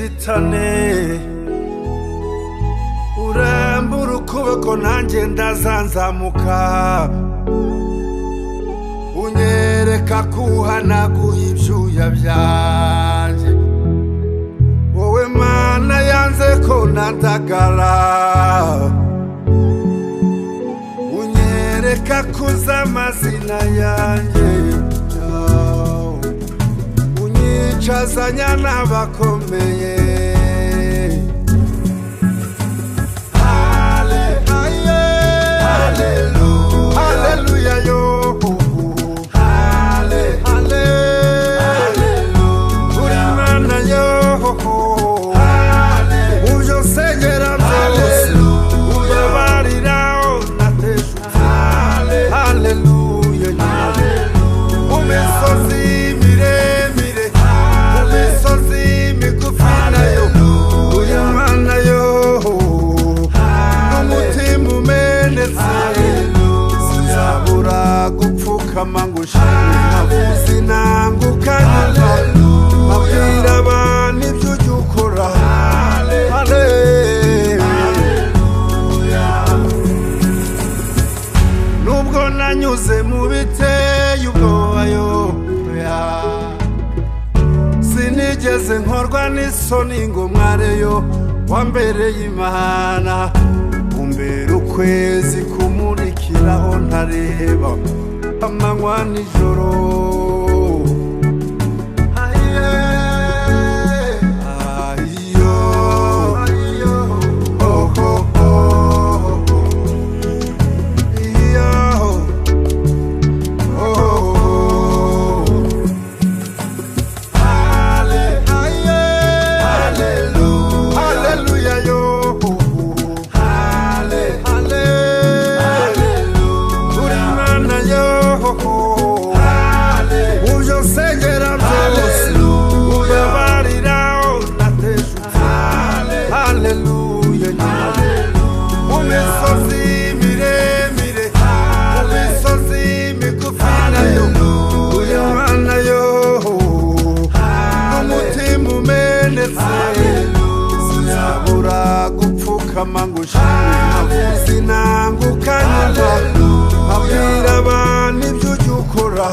inzitane urambura ukuboko nanjye ndazanzamuka unyereka kuhanaguye ibyuya byanjye wowe Mana yanze ko nadagara unyereka kuza amazina yanjye unyicazanya n'abakomeye Hallelujah yo uri Mana yo uje usengera byose ubabarira nateshutse Hallelujah mu misozi miremire mu misozi migufi nayo uri Mana yo n'umutima umenetse sinzabura gupfukama ngo ushime sinanguka nyuma abwira abantu ibyo ujya ukora nubwo nanyuze mu biteye ubwoba sinigeze nkorwa n'isoni ngo mwareyo wambereye Imana umbera ukwezi kumurikiraho ntareba amanywa nijoro sinzabura gupfukama ngo ushime sinanguka nyuma abwira abantu ibyo ujya ukora